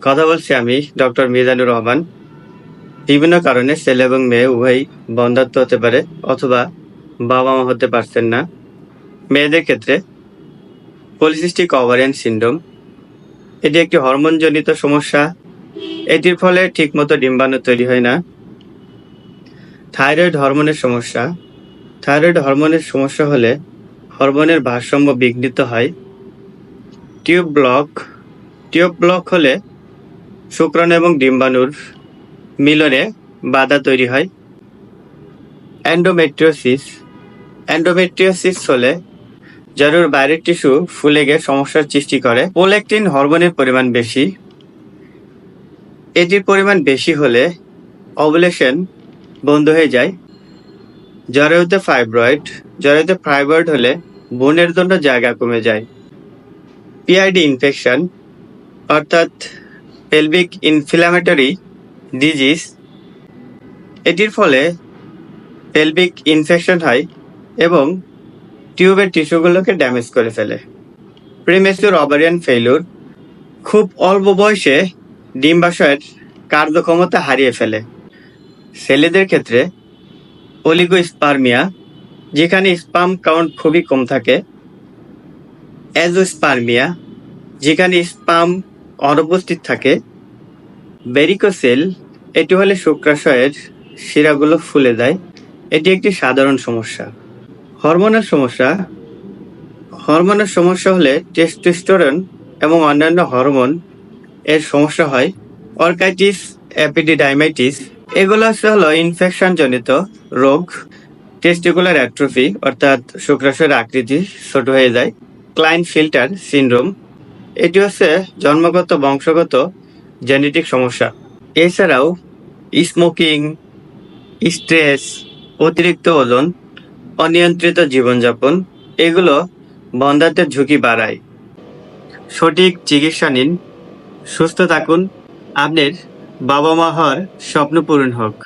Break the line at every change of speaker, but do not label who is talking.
কথা বলছি আমি ডক্টর মিজানুর রহমান। বিভিন্ন কারণে ছেলে এবং মেয়ে উভয়ই বন্ধ্যাত্ব হতে পারে অথবা বাবা-মা হতে পারছেন না। মেয়েদের ক্ষেত্রে পলিসিস্টিক ওভারিয়ান সিনড্রোম, এটি একটি হরমোনজনিত সমস্যা। এটির ফলে ঠিকমতো ডিম্বাণু তৈরি হয় না। থাইরয়েড হরমোনের সমস্যা, থাইরয়েড হরমোনের সমস্যা হলে হরমোনের ভারসাম্য বিঘ্নিত হয়। টিউব ব্লক হলে শুক্রাণু এবং ডিম্বাণুর মিলনে বাধা তৈরি হয়। এন্ডোমেট্রিওসিস হলে জরায়ুর বাইরের টিস্যু ফুলে গিয়ে সমস্যার সৃষ্টি করে। প্রোল্যাক্টিন হরমোনের পরিমাণ বেশি, এটির পরিমাণ বেশি হলে ওভুলেশন বন্ধ হয়ে যায়। জরায়ুতে ফাইব্রয়েড হলে বোনের জন্য জায়গা কমে যায়। পিআইডি ইনফেকশন অর্থাৎ পেলভিক ইনফ্ল্যামেটরি ডিজিজ, এটির ফলে পেলভিক ইনফেকশন হয় এবং টিউবের টিস্যুগুলোকে ড্যামেজ করে ফেলে। প্রিমেচুর ওভারিয়ান ফেইলিউর, খুব অল্প বয়সে ডিম্বাশয়ের কার্যক্ষমতা হারিয়ে ফেলে। ছেলেদের ক্ষেত্রে অলিগোস্পার্মিয়া, যেখানে স্পার্ম কাউন্ট খুবই কম থাকে। অ্যাজোস্পার্মিয়া, যেখানে স্পার্ম অনুপস্থিত থাকে। ভেরিকোসেল, এটি হলে শুক্রাশয়ের শিরাগুলো ফুলে যায়। এটি একটি সাধারণ সমস্যা। হরমোনের সমস্যা হলে টেস্টোস্টেরন এবং অন্যান্য হরমোন এর সমস্যা হয়। অর্কাইটিস, এপিডিডাইমাইটিস, এগুলো হলো ইনফেকশন জনিত রোগ। টেস্টিকুলার অ্যাট্রফি অর্থাৎ শুক্রাশয়ের আকৃতি ছোট হয়ে যায়। ক্লাইনফিল্টার সিনড্রোম, এটি জন্মগত বংশগত জেনেটিক সমস্যা। এছাড়াও স্মোকিং, স্ট্রেস, অতিরিক্ত ওজন, অনিয়ন্ত্রিত জীবনযাপন, এগুলো বন্ধ্যাত্বের ঝুঁকি বাড়ায়। সঠিক চিকিৎসা নিন, সুস্থ থাকুন, আপনার বাবা-মা হওয়ার স্বপ্ন পূরণ হোক।